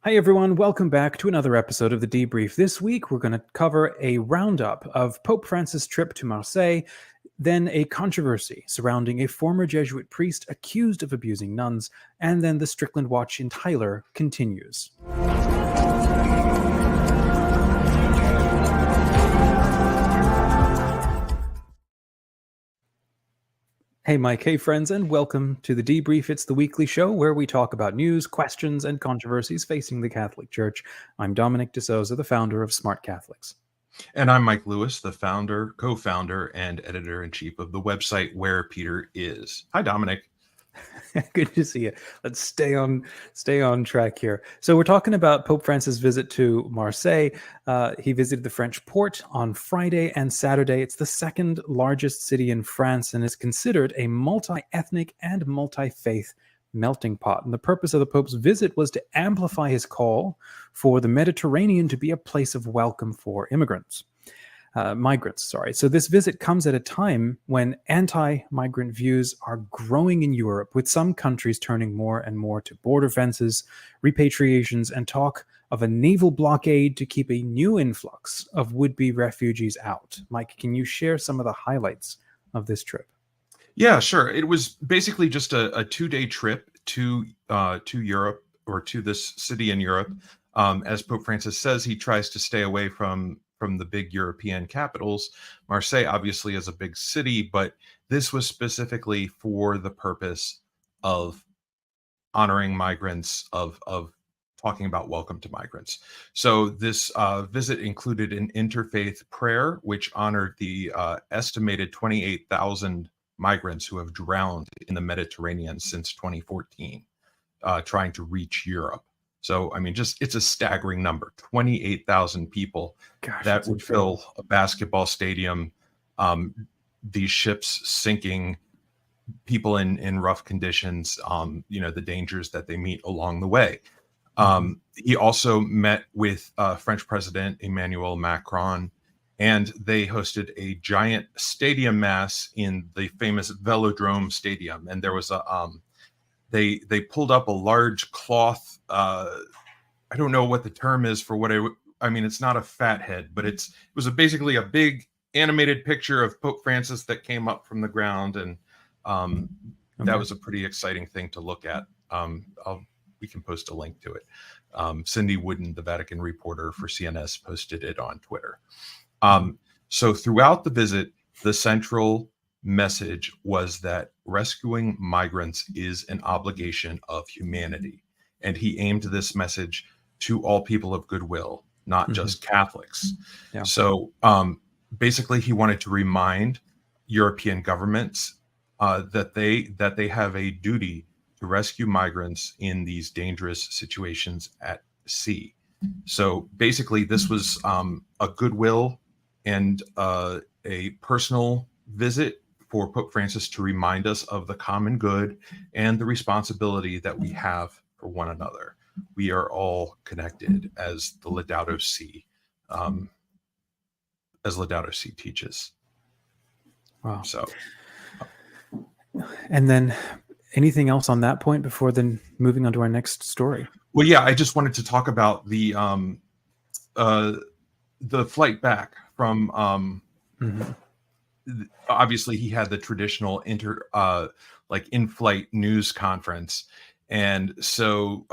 Hi, everyone. Welcome back to another episode of The Debrief. This week, we're going to cover a roundup of Pope Francis' trip to Marseille, then a controversy surrounding a former Jesuit priest accused of abusing nuns, and then the Strickland Watch in Tyler continues. Hey, Mike. Hey, friends, and welcome to The Debrief. It's the weekly show where we talk about news, questions, and controversies facing the Catholic Church. I'm Dominic DeSouza, the founder of Smart Catholics. And I'm Mike Lewis, the founder, co-founder, and editor-in-chief of the website Where Peter Is. Hi, Dominic. Good to see you. Let's stay on track here. So we're talking about Pope Francis' visit to Marseille. He visited the French port on Friday and Saturday. It's the second largest city in France and is considered a multi-ethnic and multi-faith melting pot. And the purpose of the Pope's visit was to amplify his call for the Mediterranean to be a place of welcome for migrants. So this visit comes at a time when anti-migrant views are growing in Europe, with some countries turning more and more to border fences, repatriations, and talk of a naval blockade to keep a new influx of would-be refugees out. Mike, can you share some of the highlights of this trip? Yeah, sure. It was basically just a 2-day trip to Europe, or to this city in Europe. As Pope Francis says, he tries to stay away from the big European capitals. Marseille obviously is a big city, but this was specifically for the purpose of honoring migrants, of talking about welcome to migrants. So this visit included an interfaith prayer, which honored the estimated 28,000 migrants who have drowned in the Mediterranean since 2014, trying to reach Europe. So, I mean, it's a staggering number, 28,000 people. Gosh, that would fill a basketball stadium. These ships sinking, people in rough conditions, the dangers that they meet along the way. He also met with French President Emmanuel Macron, and they hosted a giant stadium mass in the famous Velodrome Stadium. And there was they pulled up a large cloth. I don't know what the term is for what I mean, it's not a fat head, but it was basically a big animated picture of Pope Francis that came up from the ground. And that was a pretty exciting thing to look at. We can post a link to it. Cindy Wooden, the Vatican reporter for CNS, posted it on Twitter. So throughout the visit, the central message was that rescuing migrants is an obligation of humanity. And he aimed this message to all people of goodwill, not just Catholics. Yeah. So basically, he wanted to remind European governments that they have a duty to rescue migrants in these dangerous situations at sea. So basically, this was a goodwill and a personal visit for Pope Francis to remind us of the common good and the responsibility that we have for one another. We are all connected, as the Laudato Si, teaches. Wow. So, and then anything else on that point before then moving on to our next story? Well, yeah, I just wanted to talk about the flight back from. Obviously, he had the traditional in-flight news conference, and so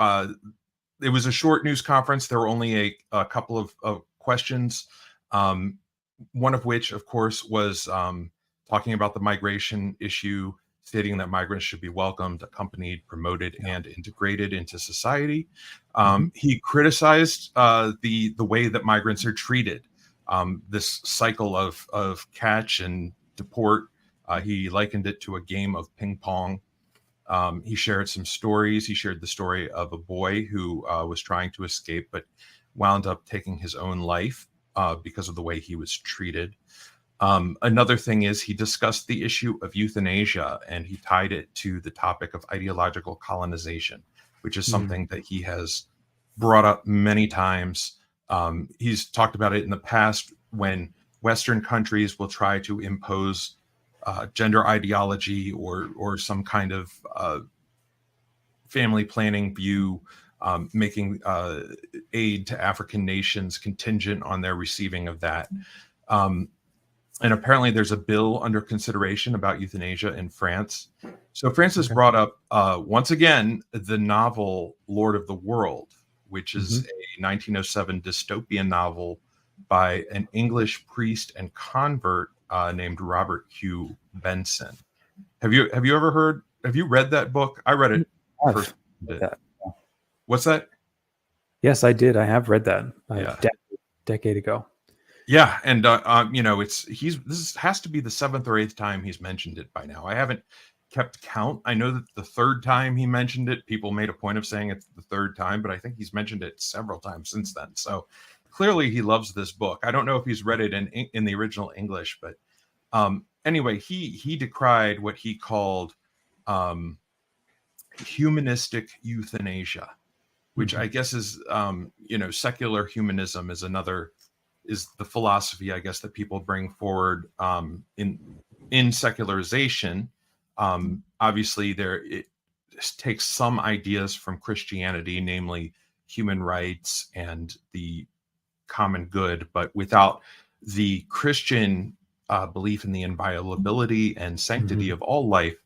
it was a short news conference. There were only a couple of questions, one of which, of course, was talking about the migration issue, stating that migrants should be welcomed, accompanied, promoted, and integrated into society. He criticized the way that migrants are treated. This cycle of catch and deport, he likened it to a game of ping pong. He shared some stories. He shared the story of a boy who was trying to escape, but wound up taking his own life because of the way he was treated. Another thing is he discussed the issue of euthanasia, and he tied it to the topic of ideological colonization, which is something that he has brought up many times. He's talked about it in the past when Western countries will try to impose gender ideology or some kind of family planning view making aid to African nations contingent on their receiving of that. And apparently there's a bill under consideration about euthanasia in France. So Francis brought up, once again, the novel Lord of the World, which is a 1907 dystopian novel by an English priest and convert named Robert Hugh Benson. Have you read that book? I read it first. What's that? Yes, I did. I have read that a decade ago. Yeah, and this has to be the 7th or 8th time he's mentioned it by now. I haven't kept count. I know that the 3rd time he mentioned it, people made a point of saying it's the 3rd time, but I think he's mentioned it several times since then. So clearly he loves this book. I don't know if he's read it in the original English, but anyway, he decried what he called humanistic euthanasia, which I guess is secular humanism is the philosophy, I guess, that people bring forward in secularization. Obviously, it takes some ideas from Christianity, namely human rights and the common good, but without the Christian belief in the inviolability and sanctity of all life.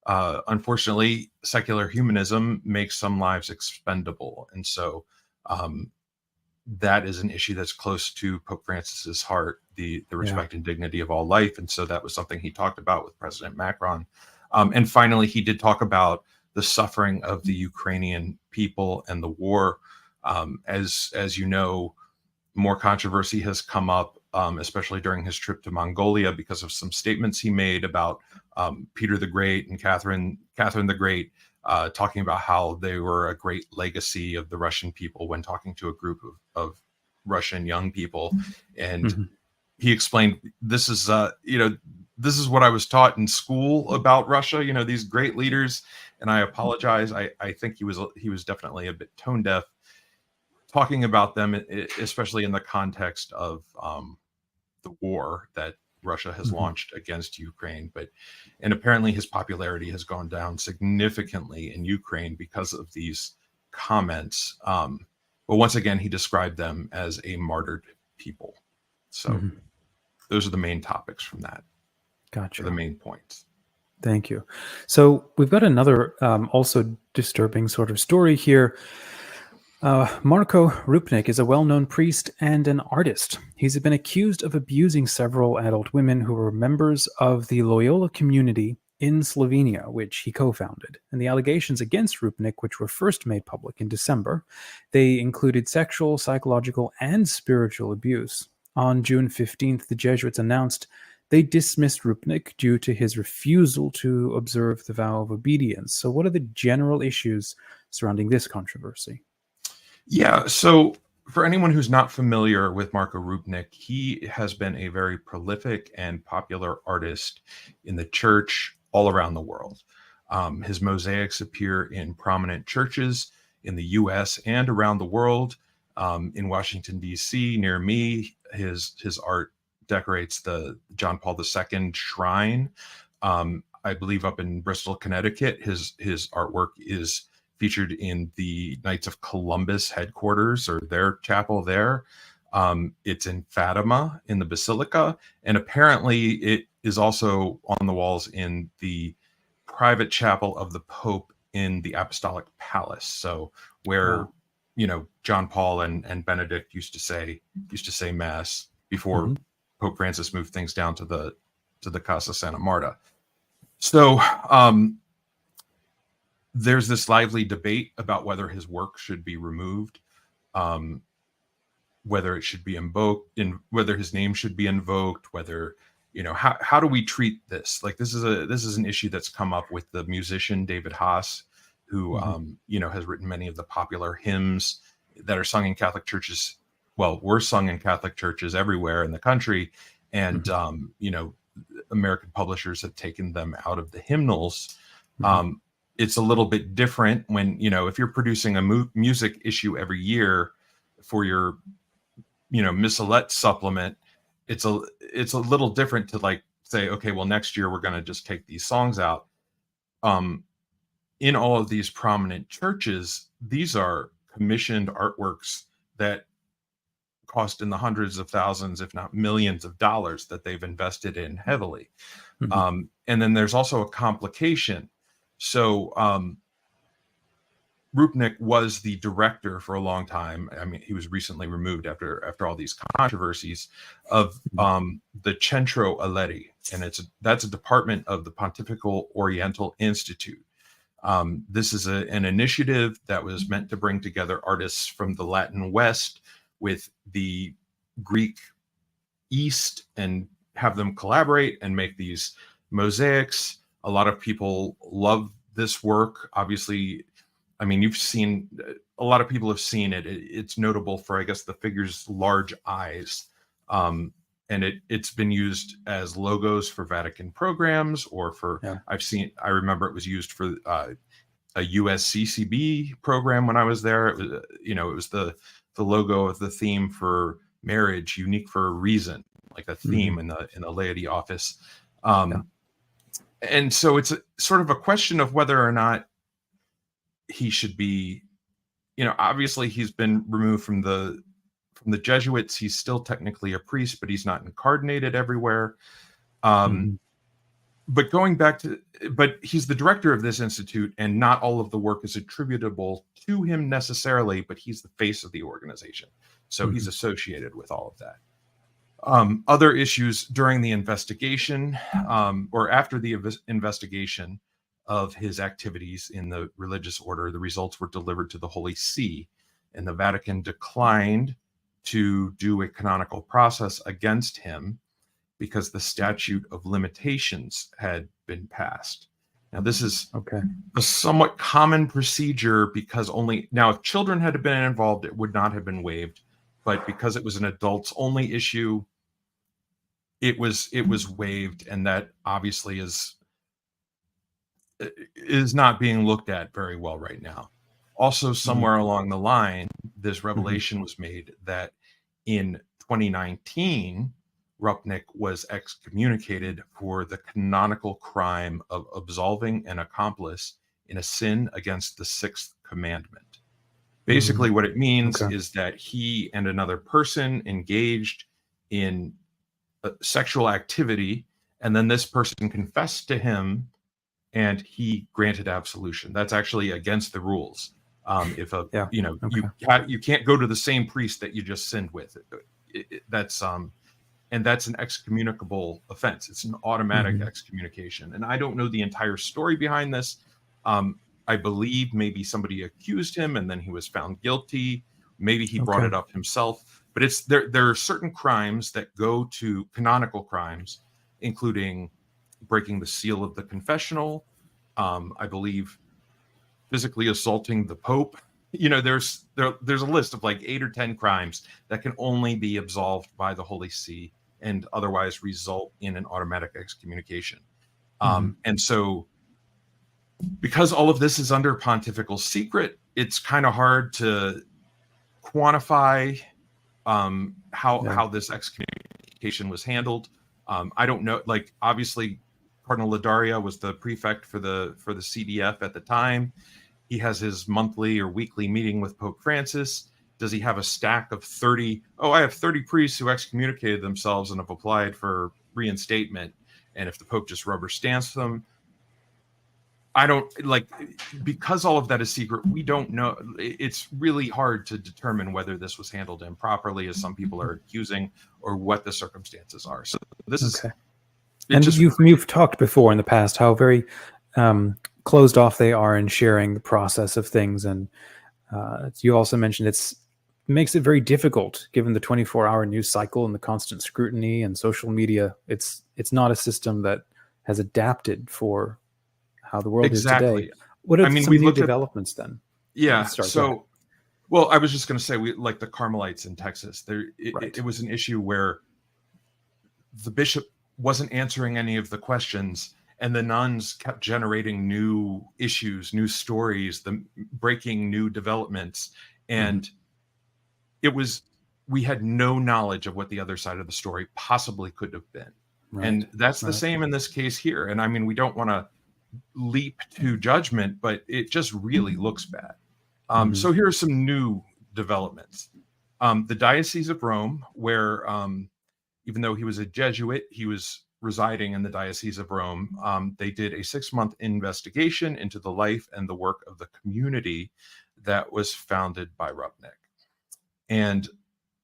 Unfortunately, secular humanism makes some lives expendable, and so that is an issue that's close to Pope Francis's heart, the respect and dignity of all life. And so that was something he talked about with President Macron. And finally, he did talk about the suffering of the Ukrainian people and the war. As you know, more controversy has come up, especially during his trip to Mongolia, because of some statements he made about Peter the Great and Catherine the Great, talking about how they were a great legacy of the Russian people when talking to a group of Russian young people. And he explained, this is what I was taught in school about Russia, these great leaders. And I apologize. I think he was definitely a bit tone deaf talking about them, especially in the context of the war that Russia has launched against Ukraine. And apparently his popularity has gone down significantly in Ukraine because of these comments. But once again, he described them as a martyred people. So those are the main topics from that. Gotcha. The main points. Thank you. So we've got another also disturbing sort of story here. Marko Rupnik is a well-known priest and an artist. He's been accused of abusing several adult women who were members of the Loyola community in Slovenia, which he co-founded. And the allegations against Rupnik, which were first made public in December, they included sexual, psychological, and spiritual abuse. On June 15th, the Jesuits announced they dismissed Rupnik due to his refusal to observe the vow of obedience. So what are the general issues surrounding this controversy? Yeah, so for anyone who's not familiar with Marko Rupnik, he has been a very prolific and popular artist in the church all around the world. His mosaics appear in prominent churches in the U.S. and around the world. In Washington, D.C., near me, his art decorates the John Paul II shrine. I believe up in Bristol, Connecticut, his artwork is featured in the Knights of Columbus headquarters, or their chapel there. It's in Fatima in the Basilica, and apparently it is also on the walls in the private chapel of the Pope in the Apostolic Palace. So where John Paul and Benedict used to say mass before Pope Francis moved things down to the Casa Santa Marta. So there's this lively debate about whether his work should be removed, whether it should be invoked, whether his name should be invoked, whether, how do we treat this? Like, this is an issue that's come up with the musician David Haas, who has written many of the popular hymns that are sung in Catholic churches. Well, were sung in Catholic churches everywhere in the country, and American publishers have taken them out of the hymnals. It's a little bit different when, if you're producing a music issue every year for your, Missalette supplement, it's a little different to say, okay, well, next year we're going to just take these songs out. In all of these prominent churches, these are commissioned artworks that cost in the hundreds of thousands, if not millions of dollars, that they've invested in heavily. And then there's also a complication. So Rupnik was the director for a long time. I mean, he was recently removed after all these controversies of the Centro Atleti, and that's a department of the Pontifical Oriental Institute. This is an initiative that was meant to bring together artists from the Latin West with the Greek East and have them collaborate and make these mosaics. A lot of people love this work. Obviously, I mean, a lot of people have seen it. It's notable for, I guess, the figure's large eyes. And it's been used as logos for Vatican programs or for, I remember it was used for a USCCB program when I was there. It was, it was the logo of the theme for marriage, unique for a reason, like a theme in the laity office. And so it's sort of a question of whether or not he should be, obviously he's been removed from the Jesuits. He's still technically a priest, but he's not incardinated everywhere. But but he's the director of this institute, and not all of the work is attributable to him necessarily, but he's the face of the organization. So he's associated with all of that. Other issues during the investigation, or after the investigation of his activities in the religious order, the results were delivered to the Holy See, and the Vatican declined to do a canonical process against him because the statute of limitations had been passed. Now, this is a somewhat common procedure because if children had been involved, it would not have been waived. But because it was an adults only issue, it was waived, and that obviously is not being looked at very well right now. Also, somewhere along the line, this revelation was made that in 2019, Rupnik was excommunicated for the canonical crime of absolving an accomplice in a sin against the sixth commandment. Basically, what it means is that he and another person engaged in sexual activity, and then this person confessed to him, and he granted absolution. That's actually against the rules. You can't go to the same priest that you just sinned with. That's an excommunicable offense. It's an automatic excommunication. And I don't know the entire story behind this. I believe maybe somebody accused him and then he was found guilty. Maybe he brought it up himself. But there are certain crimes that go to canonical crimes, including breaking the seal of the confessional. I believe physically assaulting the Pope. There's a list of like 8 or 10 crimes that can only be absolved by the Holy See and otherwise result in an automatic excommunication. And so, because all of this is under pontifical secret, it's kind of hard to quantify how this excommunication was handled. I don't know. Like, obviously, Cardinal Ladaria was the prefect for the CDF at the time. He has his monthly or weekly meeting with Pope Francis. Does he have a stack of 30? Oh, I have 30 priests who excommunicated themselves and have applied for reinstatement. And if the Pope just rubber stamps them, because all of that is secret, we don't know. It's really hard to determine whether this was handled improperly, as some people are accusing, or what the circumstances are. So this is. And you've talked before in the past how very closed off they are in sharing the process of things, and you also mentioned it makes it very difficult given the 24-hour news cycle and the constant scrutiny and social media. It's not a system that has adapted for how the world is today. What are some new developments then? Yeah. So, well, I was just going to say, like the Carmelites in Texas, it was an issue where the bishop wasn't answering any of the questions, and the nuns kept generating new issues, new stories, breaking new developments. And we had no knowledge of what the other side of the story possibly could have been. And that's the same in this case here. And I mean, we don't want to leap to judgment, but it just really looks bad. So here are some new developments. The Diocese of Rome, where even though he was a Jesuit, he was residing in the Diocese of Rome. They did a 6-month investigation into the life and the work of the community that was founded by Rupnik. And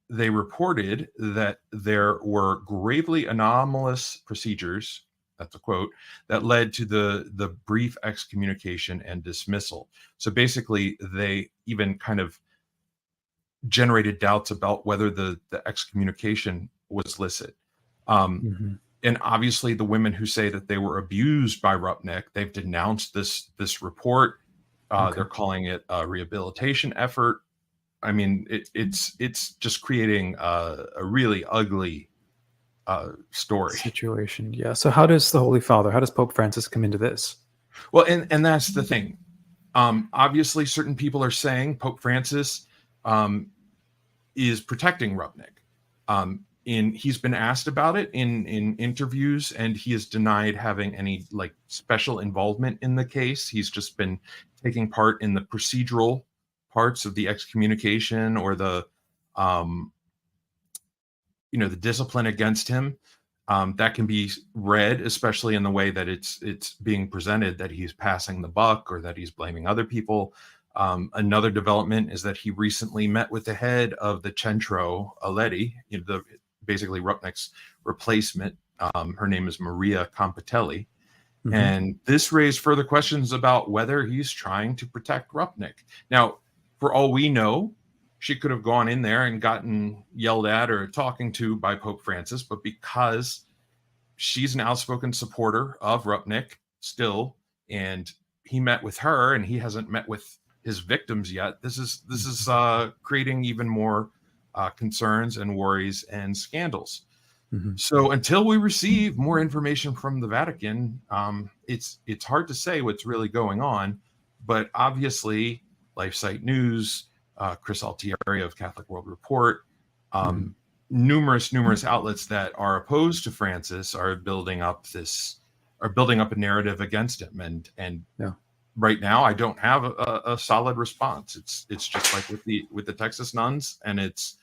they reported that there were gravely anomalous procedures, that's a quote, that led to the brief excommunication and dismissal. So basically, they even kind of generated doubts about whether the excommunication was licit. And obviously, the women who say that they were abused by Rupnik, they've denounced this report. They're calling it a rehabilitation effort. I mean, it's just creating a really ugly story situation. Yeah. So how does the Holy Father, how does Pope Francis come into this? Well, and that's the thing. Obviously, certain people are saying Pope Francis is protecting Rupnik. He's been asked about it in interviews, and he has denied having any like special involvement in the case. He's just been taking part in the procedural parts of the excommunication or the the discipline against him. That can be read, especially in the way that it's being presented, that he's passing the buck or that he's blaming other people. Another development is that he recently met with the head of the Centro Aleti, basically Rupnik's replacement. Her name is Maria Compitelli. And this raised further questions about whether he's trying to protect Rupnik. Now, for all we know, she could have gone in there and gotten yelled at or talking to by Pope Francis, but because she's an outspoken supporter of Rupnik still, and he met with her and he hasn't met with his victims yet, this is creating even more concerns and worries and scandals. So until we receive more information from the Vatican, it's hard to say what's really going on. But obviously, LifeSite News, Chris Altieri of Catholic World Report, numerous outlets that are opposed to Francis are building up a narrative against him. And right now, I don't have a solid response. It's just like with the Texas nuns, and it's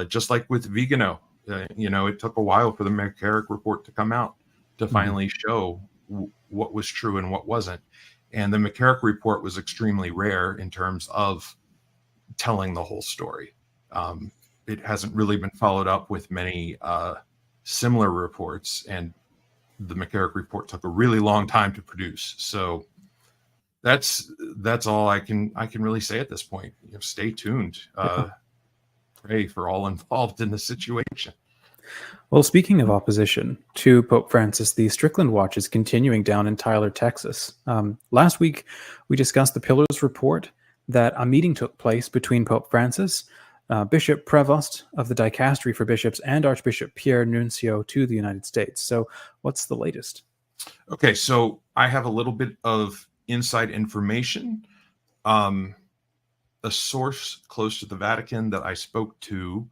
just like with Vigano. It took a while for the McCarrick report to come out to finally show what was true and what wasn't. And the McCarrick report was extremely rare in terms of telling the whole story. It hasn't really been followed up with many similar reports, and the McCarrick report took a really long time to produce. So that's all I can really say at this point. Stay tuned. Pray for all involved in the situation. Well, speaking of opposition to Pope Francis, the Strickland Watch is continuing down in Tyler, Texas. Last week, we discussed the Pillars report that a meeting took place between Pope Francis, Bishop Prevost of the Dicastery for Bishops, and Archbishop Pierre Nuncio to the United States. So what's the latest? Okay, so I have a little bit of inside information. A source close to the Vatican that I spoke to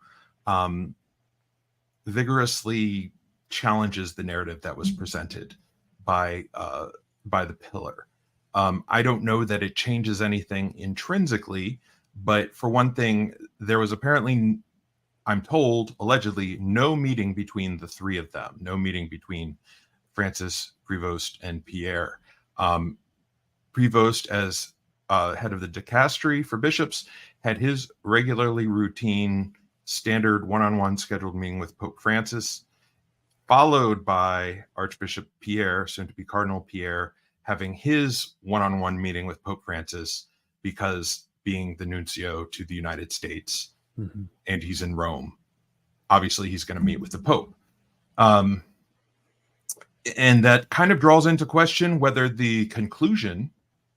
vigorously challenges the narrative that was presented by the Pillar. I don't know that it changes anything intrinsically, but for one thing, there was apparently, I'm told, allegedly, no meeting between the three of them, no meeting between Francis, Prevost, and Pierre. Prevost, as head of the dicastery for bishops, had his regularly routine standard one-on-one scheduled meeting with Pope Francis, followed by Archbishop Pierre, soon to be Cardinal Pierre, having his one-on-one meeting with Pope Francis, because being the nuncio to the United States, and he's in Rome, obviously he's going to meet with the Pope. And that kind of draws into question whether the conclusion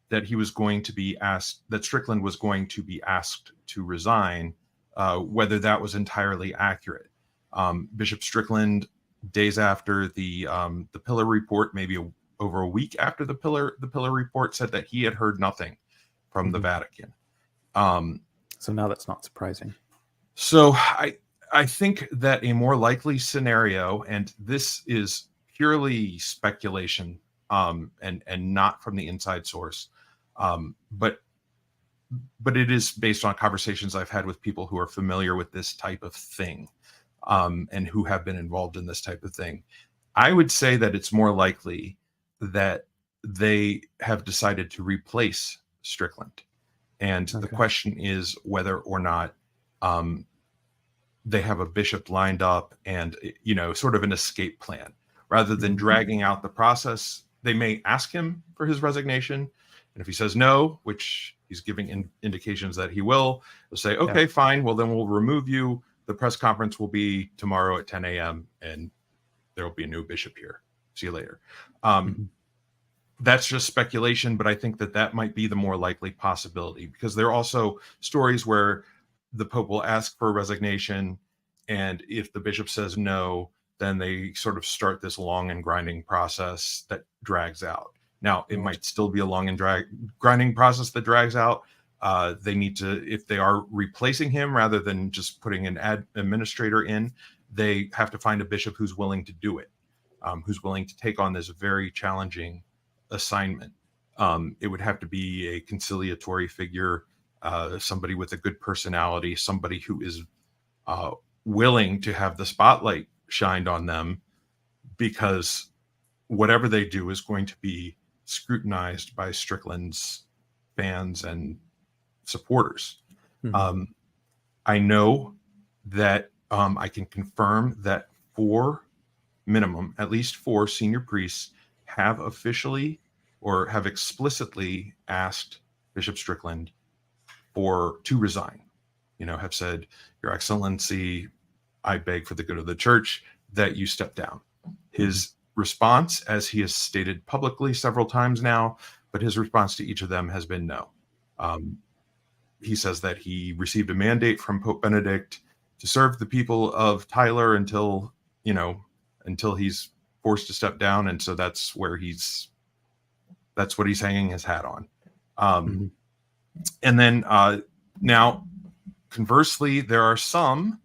that he was going to be asked, that Strickland was going to be asked to resign, whether that was entirely accurate. Bishop Strickland, days after the Pillar report, maybe over a week after the Pillar report, said that he had heard nothing from the Vatican. So now that's not surprising. So I think that a more likely scenario, and this is purely speculation, and not from the inside source, but but it is based on conversations I've had with people who are familiar with this type of thing, and who have been involved in this type of thing. I would say that it's more likely that they have decided to replace Strickland. And the question is whether or not they have a bishop lined up and, sort of an escape plan. Rather than dragging out the process, they may ask him for his resignation. And if he says no, which he's giving indications that he will, they'll say, okay, fine. Well, then we'll remove you. The press conference will be tomorrow at 10 a.m. and there will be a new bishop here. See you later. That's just speculation, but I think that might be the more likely possibility, because there are also stories where the Pope will ask for a resignation, and if the bishop says no, then they sort of start this long and grinding process that drags out. Now, it might still be a long and grinding process that drags out. They need to, if they are replacing him rather than just putting an administrator in, they have to find a bishop who's willing to do it, who's willing to take on this very challenging assignment. It would have to be a conciliatory figure, somebody with a good personality, somebody who is willing to have the spotlight shined on them, because whatever they do is going to be scrutinized by Strickland's fans and supporters. I know that I can confirm that at least four senior priests have officially or have explicitly asked Bishop Strickland to resign. Have said, Your Excellency, I beg for the good of the church that you step down. His response, as he has stated publicly several times now, but his response to each of them has been no. He says that he received a mandate from Pope Benedict to serve the people of Tyler until he's forced to step down, and so that's what he's hanging his hat on. And then now, conversely, there are some.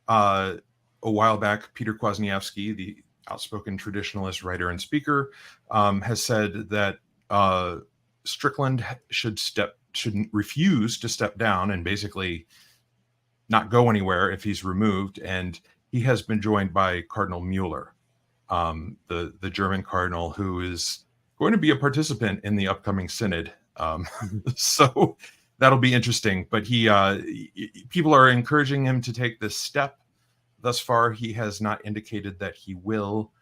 A while back, Peter Kwasniewski, the outspoken traditionalist writer and speaker, has said that Strickland should refuse to step down and basically not go anywhere if he's removed. And he has been joined by Cardinal Mueller, the German cardinal, who is going to be a participant in the upcoming synod. So that'll be interesting. But people are encouraging him to take this step. Thus far, he has not indicated that he will.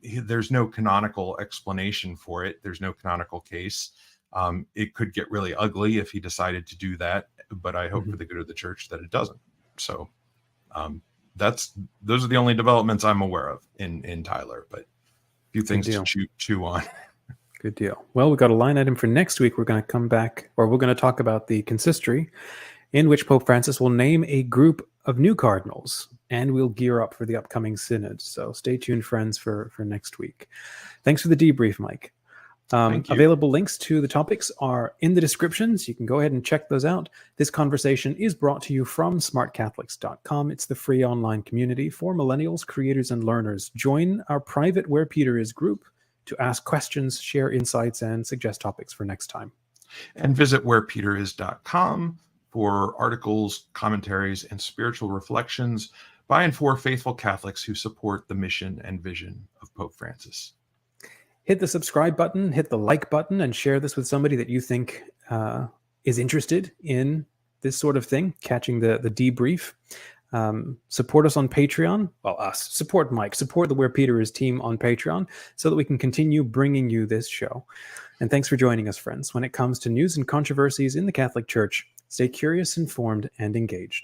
There's no canonical explanation for it. There's no canonical case. It could get really ugly if he decided to do that, but I hope for the good of the church that it doesn't. So those are the only developments I'm aware of in Tyler, but a few things to chew on. Good deal. Well, we've got a line item for next week. We're going to come back, or we're going to talk about the consistory, in which Pope Francis will name a group of new cardinals, and we'll gear up for the upcoming synod. So stay tuned, friends, for next week. Thanks for the debrief, Mike. Available links to the topics are in the descriptions. You can go ahead and check those out. This conversation is brought to you from smartcatholics.com. It's the free online community for millennials, creators, and learners. Join our private Where Peter Is group to ask questions, share insights, and suggest topics for next time. And visit wherepeteris.com for articles, commentaries, and spiritual reflections by and for faithful Catholics who support the mission and vision of Pope Francis. Hit the subscribe button, hit the like button, and share this with somebody that you think is interested in this sort of thing, catching the debrief. Support us on Patreon. Well, support Mike, support the Where Peter Is team on Patreon so that we can continue bringing you this show. And thanks for joining us, friends. When it comes to news and controversies in the Catholic Church, stay curious, informed, and engaged.